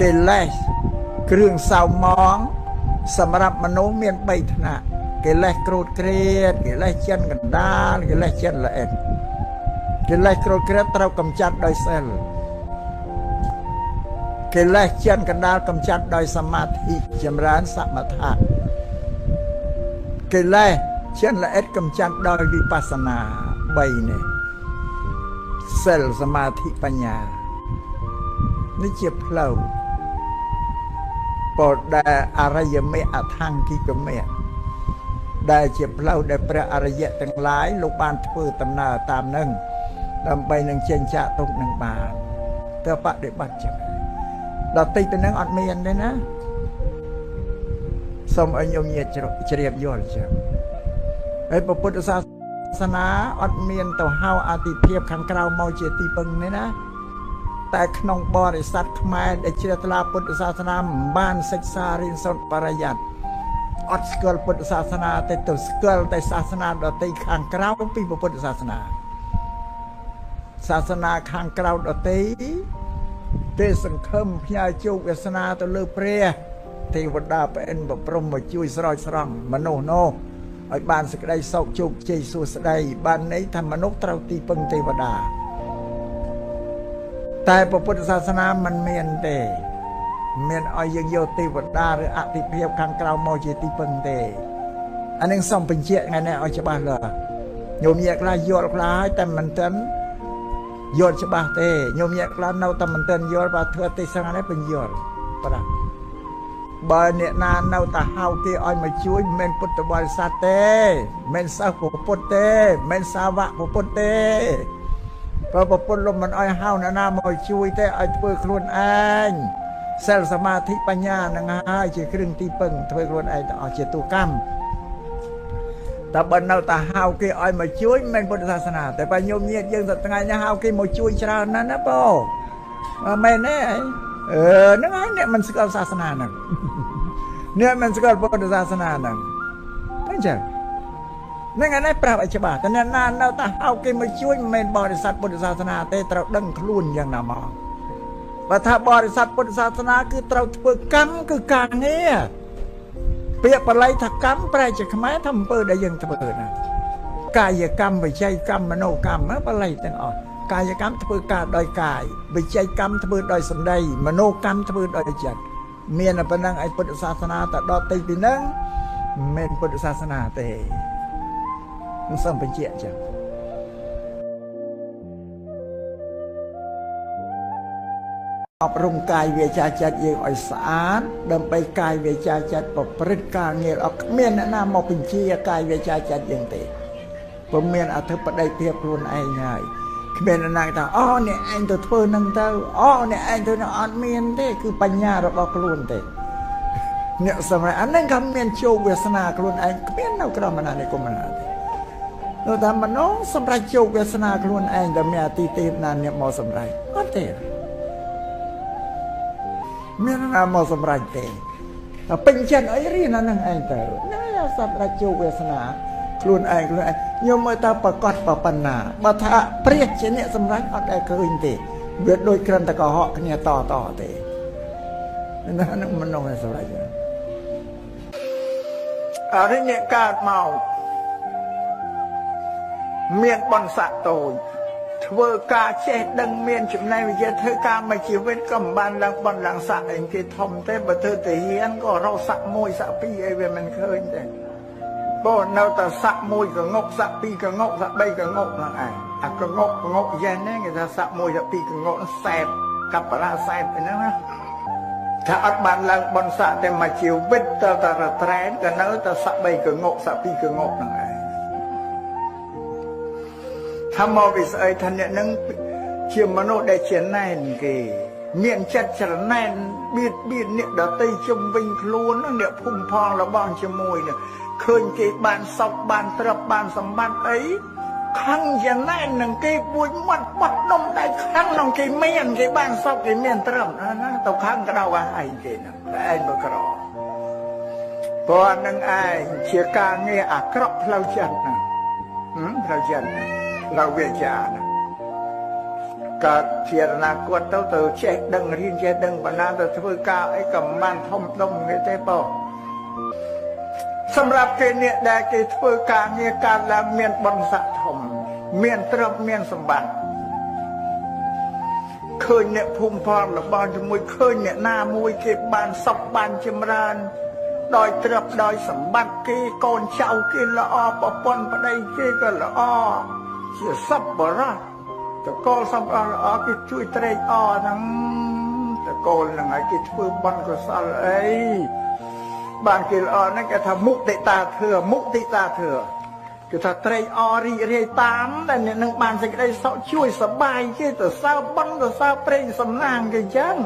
កិលេសគ្រឿងសៅមងសម្រាប់មនុស្សមាន3ថ្នាក់កិលេសក្រោធក្រេតកិលេសចិនកណ្ដាលកិលេសចិនល្អិតកិលេសក្រោធក្រេតត្រូវកម្ចាត់ដោយសិលកិលេសចិនកណ្ដាលកម្ចាត់ដោយសមាធិចម្រើនសមថៈកិលេសចិនល្អិតកម្ចាត់ដោយវិបស្សនា3នេះសិលសមាធិបញ្ញានេះជាផ្លូវពោលដែលអរិយមេអថង្គិកមេដែលជាផ្លូវដែលព្រះអរិយទាំងឡាយលោកបានធ្វើដំណើរតាមនឹងដើម្បីនឹងចេញចាកទុកនឹងបានទៅបដិបត្តិចឹងដល់តិចទៅនឹងអត់មានទេណាសូមឲ្យញោមញាតិជ្រាបយល់ចឹងហើយពុទ្ធសាសនាអត់មានទៅហៅអតិភិបខាងក្រៅមកជាទីពឹងនេះណាតែក្នុងបរិស័ទខ្មែរដែលជ្រះថ្លាពុទ្ធសាសនាមិនបានសិក្សារៀនសូត្របរិយ័តអត់ស្គាល់ពុទ្ធសាសនាតែទៅស្គាល់តែសាសនាដទៃខាងក្រៅពីពុទ្ធសាសនាសាសនាខាងក្រៅដទៃទេសង្ឃឹមផ្ញើជោគវាសនាទៅលើព្រះទេវតាព្រះឥន្ទព្រំមកជួយស្រោចស្រង់មនុស្សនោះឲ្យបានសេចក្តីសុខជោគជ័យសួស្តីបានន័យថាមនុស្សត្រូវទីពឹងទេវតាតែពុទ្ធសាសនាមិនមានទេមានឲ្យយើងយកទេវតាឬអតិភិបខាងក្រៅមកជាទីពឹងទេអានឹងសូមបញ្ជាក់ថ្ងៃនេះឲ្យច្បាស់លាស់ញោមញាតិខ្លះយល់ខ្លះហើយតែមិនទាន់យល់ច្បាស់ទេញោមញាតិខ្លះនៅតែមិនទាន់យល់បើធ្វើទេសនានេះបញ្យល់បាទបើអ្នកណានៅតែហៅគេឲ្យមកជួយមិនមែនពុទ្ធបរិស័ទទេមិនសិស្សពុទ្ធទេមិនសាវកពុទ្ធទេបើពុទ្ធលោកមិនឲ្យហៅអ្នកណាមកជួយទេឲ្យធ្វើខ្លួនឯងសិលសមាធិបញ្ញានឹងហើយជាគ្រឿងទីពឹងធ្វើខ្លួនឯងទៅអស់ជាទូកម្មតែបើនៅតែហៅគេឲ្យមកជួយមិនមែនពុទ្ធសាសនាតែបើញោមញាតិយើងទៅថ្ងៃនេះហៅគេមកជួយច្រើនណាស់ណាបងមែនទេហ្នឹងហើយអ្នកមិនស្គាល់សាសនាហ្នឹងអ្នកមិនស្គាល់ពុទ្ធសាសនាហ្នឹងអញ្ចឹងហ្នឹងឯងប្រាប់ឲ្យច្បាស់តែអ្នកណានៅតែហៅគេមកជួយមិនមែនបរិស័ទពុទ្ធសាសនាទេត្រូវដឹងខ្លួនយ៉ាងណាមកបើថាបរិស័ទពុទ្ធសាសនាគឺត្រូវធ្វើកម្មគឺការងារពាក្យបល័យថាកម្មប្រែជាខ្មែរថាអំពើដែលយើងធ្វើណាកាយកម្មវិច័យកម្មមនោកម្មបល័យទាំងអស់កាយកម្មធ្វើការដោយកាយវិច័យកម្មធ្វើដោយសម្ដីមនោកម្មធ្វើដោយចិត្តមានតែប៉ុណ្្នឹងឯពុទ្ធសាសនាតែដល់ទីពីហ្នឹងមិនមែនពុទ្ធសាសនាទេខ្ញុំសូមបញ្ជាក់ចឹងអប់រំកាយវាចាចិត្តយើងឲ្យស្អាតដើម្បីកាយវាចាចិត្តប្រព្រឹត្តការងារអត់គ្មានអ្នកណាមកបញ្ជាកាយវាចាចិត្តយើងទេពុំមានអធិបតីភាពខ្លួនឯងហើយគ្មានអ្នកណាថាអូអ្នកឯងទៅធ្វើនឹងទៅអូអ្នកឯងទៅនឹងអត់មានទេគឺបញ្ញារបស់ខ្លួនទេអ្នកសម្រាប់អានឹងក៏មានជោគវាសនាខ្លួនឯងគ្មាននៅក្រោមអាណានិគមណាទេនោះថាមនុស្សសម្រាប់ជោគវាសនាខ្លួនឯងដែលមានអតិទេពណាអ្នកមកសម្រាប់អត់ទេមានណាមកសម្រាប់ទេតែពេញចិត្តអីរៀនអានឹងឯងទៅណាសម្រាប់ជោគវាសនាខ្លួនឯងខ្ញុំមើលទៅប្រកាសប៉ុណ្ណាបើថាព្រះជាអ្នកសម្រេចអត់ដែលឃើញទេវាដូចគ្រាន់តែកុហកគ្នាតទេណានឹងមនុស្សឯសម្រេចអរិញកើតមកមានបនស័កតូចធ្វើការចេះដឹងមានចំណេះវិជ្ជាធ្វើការមួយជីវិតក៏មិនបានឡើងបនឡើងស័កអីគេធំទេបើធ្វើទៅហ៊ានក៏រកស័កមួយស័កពីរអីវាមិនឃើញទេបើនៅតែស័កមួយកងុកស័កពីរកងុកស័ក3កងុកហ្នឹងឯងអាកងុកយ៉ែនហ្នឹងគេថាស័កមួយស័កពីរកងុកសែបកັບបារាសែបហ្នឹងណាថាអត់បានឡើងបនស័កតែមួយជីវិតទៅតែរត្រែនក៏នៅតែស័ក3កងុកស័កពីរកងុកហ្នឹងឯងថាមកវាស្អីថាអ្នកហ្នឹងជាមនុស្សដែលជាណែនគេមានចិត្តច្រណែនបៀតបៀនអ្នកដទៃជុំវិញខ្លួនអ្នកភូមិផងរបស់ជាមួយនេះឃើញគេបានសុខបានទ្រព្យបានសម្បត្តិអីខឹងយ៉ាងណែននឹងគេពួយមាត់បាត់នំតែខឹងនឹងគេមានគេបានសុខគេមានទ្រព្យណាទៅខឹងក៏ដល់ឯងគេណាតែឯងមកក្រព្រោះនឹងឯងជាការងារអាក្រក់ផ្លូវចិត្តណាផ្លូវចិត្តណាផ្លូវវាចាណា កើតជាអនាគតទៅចេះដឹងរៀនចេះដឹងបណ្ណាទៅធ្វើការអីក៏មិនបានធំដុំគេទេបងសម្រាប់គេអ្នកដែលគេធ្វើការងារកើតឡើងមានបុណ្យស័ក្តិធំមានទ្រព្យមានសម្បត្តិឃើញអ្នកភូមិផលរបស់ជាមួយឃើញអ្នកណាមួយគេបានសុខបានចម្រើនដោយទ្រព្យដោយសម្បត្តិគេកូនចៅគេល្អប្រពន្ធប្តីគេក៏ល្អជាសប្បុរសតកូលសម្បត្តិល្អគេជួយត្រេកអរហ្នឹងតកូលហ្នឹងឲ្យគេធ្វើបុណ្យកុសលអីបានគេល្អហ្នឹងគេថាមុទិតាធឿមុទិតាធឿគឺថាត្រេកអររីករាយតាមដែលអ្នកនឹងបានសេចក្តីសុខជួយសប្បាយគេទៅសើបុណ្យទៅសើព្រេងសំណាងគេចឹង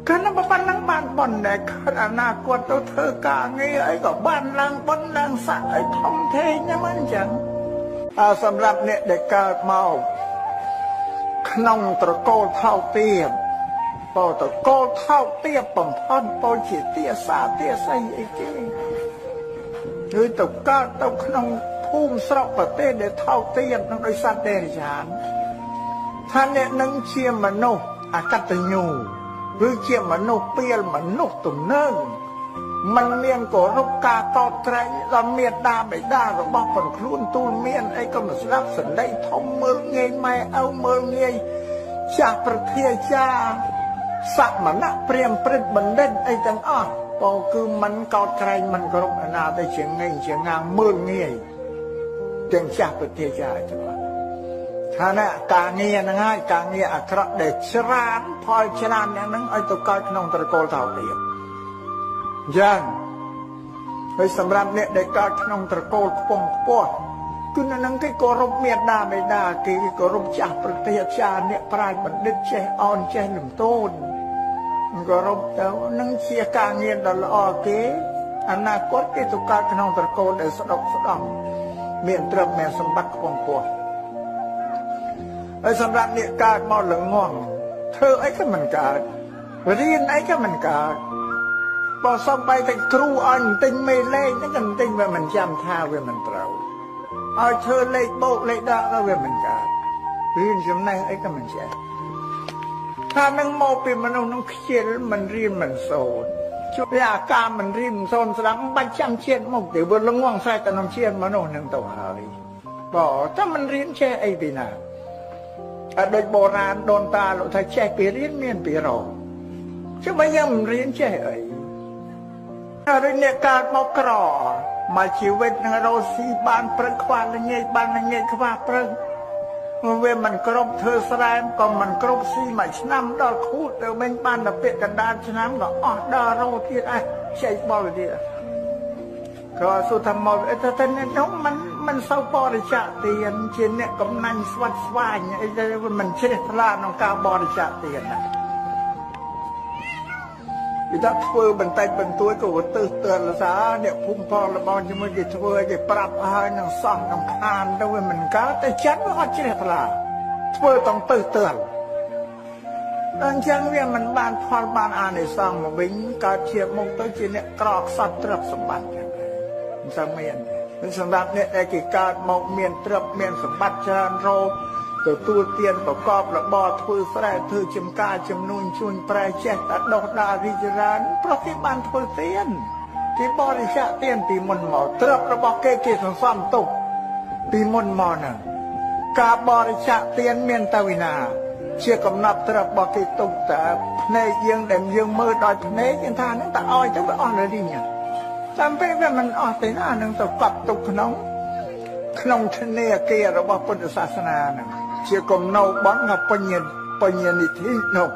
កាលណាប៉ុណ្ណឹងបានបុណ្យដែលខិតអនាគតទៅធ្វើការងារអីក៏បានឡើងបុណ្យឡើងស័ក្តិអីធំធេងណាស់មិនចឹងហើយសម្រាប់អ្នកដែលកើតមកក្នុងត្រកូលថោកទាបពោលត្រកូលថោកទាបបំផុតពោលជាទាសាទាស័យអីគេគឺទៅកើតទៅក្នុងភូមិស្រុកប្រទេសដែលថោកទាបនឹងដោយសត្វទេរឆានថាអ្នកនឹងជាមនុស្សអកតញ្ញូឬជាមនុស្សពាលមនុស្សទំនើងมันមានគោរពការកោតក្រែងដល់មេដាបិតារបស់ប៉ុនខ្លួនទូលមានអីក៏មិនស្ដាប់សន្តិធំមើលងាយម៉ែឪមើលងាយចាស់ប្រធាចាសមណៈព្រាមព្រឹទ្ធបណ្ឌិតអីទាំងអស់ពោគឺមិនកោតក្រែងមិនគោរពអាណាទៅជាងជាងាងមើលងាយទាំងចាស់ប្រធាចាទាំងអស់ឋានៈការងារហ្នឹងហើយការងារអាក្រក់ដែលច្រើនផលច្រើនយ៉ាងហ្នឹងឲ្យទៅកើតក្នុងត្រកូលថោកទាបយ៉ាងហើយសម្រាប់អ្នកដែលកើតក្នុងត្រកូលខ្ពង់ខ្ពស់គឺនៅនឹងគេគោរពមេដាបិតាគេគោរពចាស់ប្រទេសចាអ្នកប្រាជ្ញបណ្ឌិតចេះអោនចេះលំទោនគោរពទៅនឹងជាការងារដ៏ល្អគេអនាគតគេទៅកើតក្នុងត្រកូលដែលស្ដុកស្ដំមានទ្រព្យមានសម្បត្តិខ្ពង់ខ្ពស់ហើយសម្រាប់អ្នកកើតមកល្ងងធ្វើអីក៏មិនកើតរៀនអីក៏មិនកើតបើសំបីតែគ្រូឲ្យទិញមេលេខហ្នឹងក៏ទិញវាមិនចាំថាវាមិនត្រូវឲ្យធ្វើលេខបូកលេខដកទៅវាមិនកើតរៀនចំណេះអីក៏មិនចេះថានឹងមកពីមនុស្សនឹងខ្ជិលមិនរៀនមិនសូត្រជួបអាការមិនរៀនមិនសូត្រស្ដាំបាច់ចាំជាតិមកទៅវាល្ងងស្រែកទៅនឹងជាតិមនុស្សនឹងទៅហើយបើតែមិនរៀនចេះអីពីណាអត់ដូចបុរាណដូនតាលោកថាចេះពីរៀនមានពីរកជុំវិញមិនរៀនចេះអីហើយអ្នកកើតមកក្រមកជីវិតនឹងរស់ស៊ីបានព្រឹកខ្វះល្ងាចបានល្ងាចខ្វះព្រឹកវាមិនគ្រប់ធ្វើស្រែក៏មិនគ្រប់ស៊ីមួយឆ្នាំដល់ខួបទៅវិញបានតែពាក់កណ្ដាលឆ្នាំក៏អស់ដល់រោទៀតឯងចែកបលទៀតក៏សុទ្ធមកតែអ្នកនោះមិនសូវបរិច្ចាគទានជាអ្នកកំណាញ់ស្វាត់ស្វាញអីទៅមិនជ្រះថ្លាក្នុងការបរិច្ចាគទានណាវាថាធ្វើបន្តិចបន្តួចក៏ទៅស្ទើរលសាអ្នកភូមិផលរបស់ជាមួយគេធ្វើគេប្រាប់ឲ្យនឹងសោះនឹងខានទៅវាមិនកើតតែចិត្តវាអត់ជ្រះថ្លាធ្វើต้องទៅស្ទើរអញ្ចឹងវាមិនបានផលបានអានិសង្សមកវិញកើតជាមុខទៅជាអ្នកក្រខ្សត់ទ្រព្យសម្បត្តិចឹងមិនសមមានសម្រាប់អ្នកដែលគេកើតមកមានទ្រព្យមានសម្បត្តិច្រើនរោទទួលទានប្រកបរបរធ្វើស្រែធ្វើចំការចំនួនជួញប្រែចេះតែដុះដាលរីកចម្រើនព្រោះគេបានធ្វើទានគេបរិច្ចាគទានពីមុនមកទ្រព្យរបស់គេសន្សំទុកពីមុនមកហ្នឹងការបរិច្ចាគទានមានទៅវិណាជាកំណត់ទ្រព្យរបស់គេទុកតែភ្នែកយើងដែលយើងមើលដោយភ្នែកយើងថាហ្នឹងតែឲ្យទៅវាអស់លរីងតាមពេលវាមិនអស់ទេណានឹងទៅកប់ទុកក្នុងធនាគាររបស់ពុទ្ធសាសនាហ្នឹងជាគំនៅបន់បញ្ញនិធិនោះ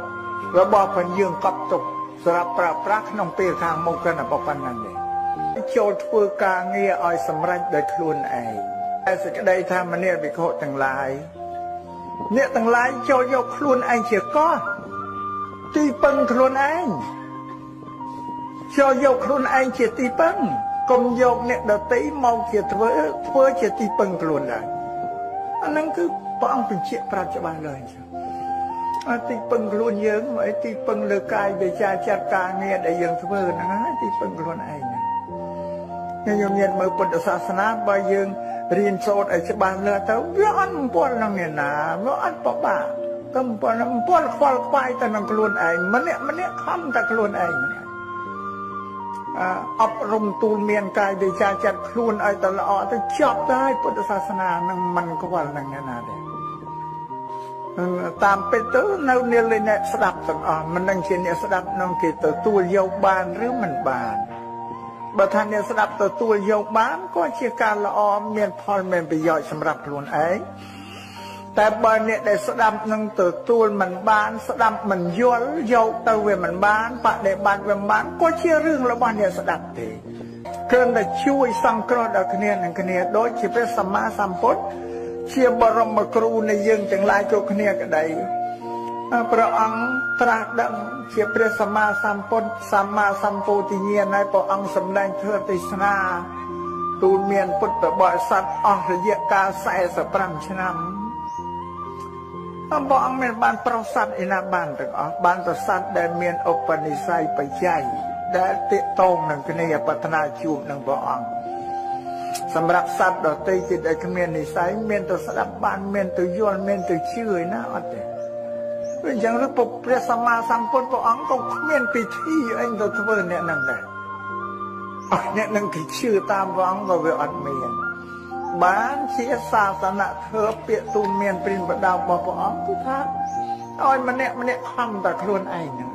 របស់បញ្យើងកប់ទុកសម្រាប់ប្រើប្រាស់ក្នុងពេលខាងមុខគណៈប៉ុណ្ណឹងទេចូលធ្វើការងារឲ្យសម្រេចដោយខ្លួនឯងតែសេចក្តីថាមនាវិខុទាំងឡាយអ្នកទាំងឡាយចូលយកខ្លួនឯងជាកោះទីពឹងខ្លួនឯងចូលយកខ្លួនឯងជាទីពឹងកុំយកអ្នកដទៃមកជាធ្វើជាទីពឹងខ្លួនដែរអាហ្នឹងគឺព្រះអង្គបញ្ជាក់ប្រាប់ច្បាស់លើអញ្ចឹងទីពឹងខ្លួនយើងអីទីពឹងលើកាយវាចាចិត្តការងារដែលយើងធ្វើហ្នឹងហើយទីពឹងខ្លួនឯង ញោមញាតិមើលពុទ្ធសាសនាបើយើងរៀនសូត្រឲ្យច្បាស់លើទៅវាអត់ពលនឹងអ្នកណាវាអត់បបាក់កំពលខ្វល់ខ្វាយទៅនឹងខ្លួនឯងម្នាក់ខំតែខ្លួនឯងអប់រំទូលមានកាយវិជាចិត្តខ្លួនឲ្យទៅល្អទៅចប់ទៅហើយពុទ្ធសាសនានឹងមិនខ្វល់នឹងអ្នកណាទេតាមពិតទៅនៅនាលអ្នកស្ដាប់ទាំងអស់មិនដឹងជាអ្នកស្ដាប់នឹងគេទទួលយកបានឬមិនបានបើថាអ្នកស្ដាប់ទទួលយកបានក៏ជាការល្អមានផលមានប្រយោជន៍សម្រាប់ខ្លួនឯងតែបើអ្នកដែលស្ដាប់នឹងទទួលមិនបានស្ដាប់មិនយល់យកទៅវាមិនបានបដិបត្តិវាមិនបានក៏ជារឿងរបស់អ្នកស្ដាប់ទេគ្រាន់តែជួយសង្គ្រោះដល់គ្នានឹងគ្នាដូចជាព្រះសម្មាសម្ពុទ្ធជាបរមគ្រូនៃយើងទាំងឡាយគ្រប់គ្នាក្តីព្រះអង្គត្រាស់ដឹងជាព្រះសម្មាសម្ពុទ្ធសម្មាសម្ពោធិញ្ញាណហើយព្រះអង្គសម្ដែងធ្វើទេសនាទូលមានពុទ្ធបរិស័ទអស់រយៈកាល45ឆ្នាំព្រះអង្គមានបានប្រស័តឯណាបានទាំងអស់បានប្រស័តដែលមានឧបនិស្ស័យបច្ច័យដែលទាក់ទងនឹងគ្នាប្រាថ្នាជួបនឹងព្រះអង្គសម្រាប់សត្វដទៃទៀតដែលគ្មាននិស្ស័យមានទៅស្ដាប់បានមានទៅយល់មានទៅជឿឯណាអត់ទេព្រោះអញ្ចឹងព្រះសម្មាសម្ពុទ្ធព្រះអង្គក៏គ្មានពិធីអីទៅធ្វើអ្នកនឹងដែរអ្នកនឹងគេជឿតាមព្រះអង្គក៏វាអត់មានបានជាសាសនាធ្វើពាក្យទូលមានព្រានបដៅរបស់ព្រះអង្គគឺថាឲ្យម្នាក់ខំតែខ្លួនឯងហ្នឹង